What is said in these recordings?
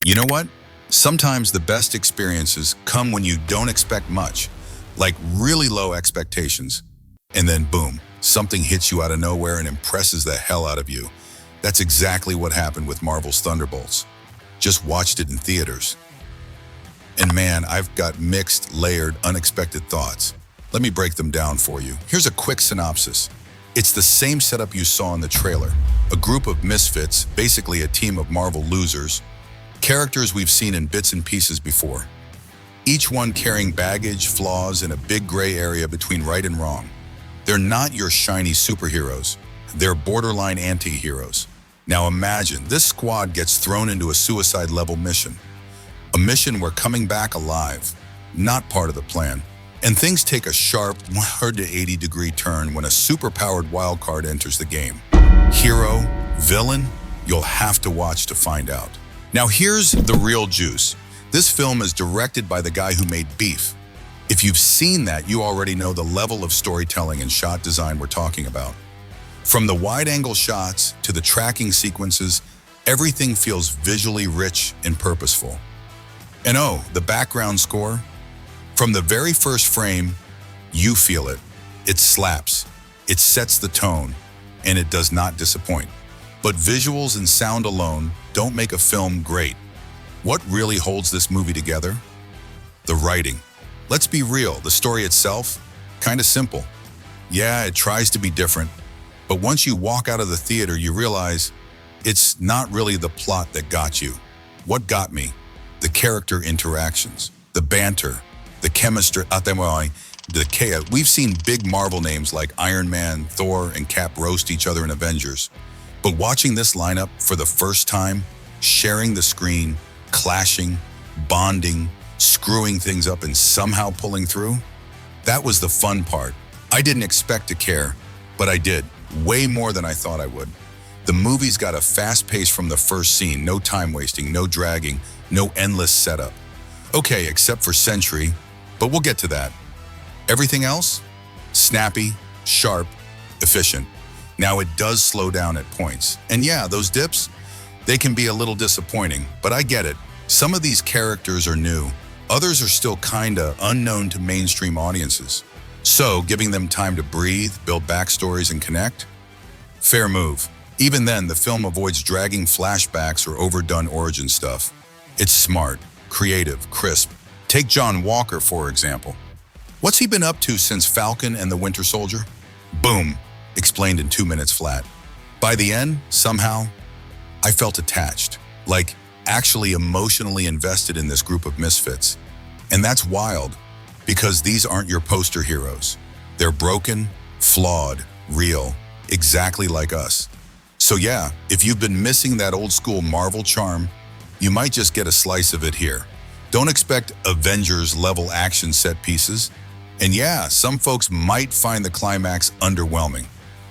You know what? Sometimes the best experiences come when you don't expect much, like really low expectations. And then boom, something hits you out of nowhere and impresses the hell out of you. That's exactly what happened with Marvel's Thunderbolts. Just watched it in theaters. And man, I've got mixed, layered, unexpected thoughts. Let me break them down for you. Here's a quick synopsis. It's the same setup you saw in the trailer. A group of misfits, basically a team of Marvel losers, characters we've seen in bits and pieces before. Each one carrying baggage, flaws, and a big gray area between right and wrong. They're not your shiny superheroes. They're borderline anti-heroes. Now imagine this squad gets thrown into a suicide-level mission. A mission where coming back alive, not part of the plan. And things take a sharp 180-degree turn when a superpowered wildcard enters the game. Hero, villain, you'll have to watch to find out. Now here's the real juice. This film is directed by the guy who made Beef. If you've seen that, you already know the level of storytelling and shot design we're talking about. From the wide-angle shots to the tracking sequences, everything feels visually rich and purposeful. And oh, the background score? From the very first frame, you feel it. It slaps, it sets the tone, and it does not disappoint. But visuals and sound alone don't make a film great. What really holds this movie together? The writing. Let's be real, the story itself, kind of simple. Yeah, it tries to be different, but once you walk out of the theater, you realize it's not really the plot that got you. What got me? The character interactions, the banter, the chemistry, the chaos. We've seen big Marvel names like Iron Man, Thor, and Cap roast each other in Avengers. But watching this lineup for the first time, sharing the screen, clashing, bonding, screwing things up and somehow pulling through, that was the fun part. I didn't expect to care, but I did, way more than I thought I would. The movie's got a fast pace from the first scene, no time wasting, no dragging, no endless setup. Okay, except for Sentry, but we'll get to that. Everything else? Snappy, sharp, efficient. Now it does slow down at points. And yeah, those dips, they can be a little disappointing, but I get it. Some of these characters are new. Others are still kinda unknown to mainstream audiences. So giving them time to breathe, build backstories, and connect? Fair move. Even then, the film avoids dragging flashbacks or overdone origin stuff. It's smart, creative, crisp. Take John Walker, for example. What's he been up to since Falcon and the Winter Soldier? Boom. Explained in 2 minutes flat. By the end, somehow, I felt attached, like actually emotionally invested in this group of misfits. And that's wild, because these aren't your poster heroes. They're broken, flawed, real, exactly like us. So yeah, if you've been missing that old school Marvel charm, you might just get a slice of it here. Don't expect Avengers-level action set pieces. And yeah, some folks might find the climax underwhelming.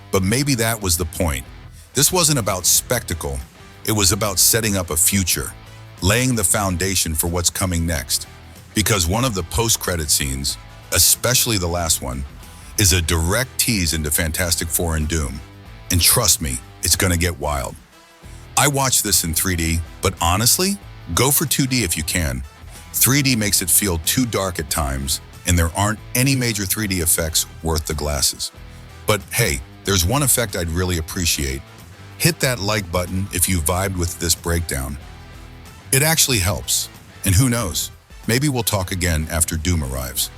But maybe that was the point. This wasn't about spectacle. It was about setting up a future, laying the foundation for what's coming next. Because one of the post-credit scenes, especially the last one, is a direct tease into Fantastic Four and Doom. And trust me, it's gonna get wild. I watched this in 3D, but honestly, go for 2D if you can. 3D makes it feel too dark at times, and there aren't any major 3D effects worth the glasses. But hey, there's one effect I'd really appreciate. Hit that like button if you vibed with this breakdown. It actually helps. And who knows, maybe we'll talk again after Doom arrives.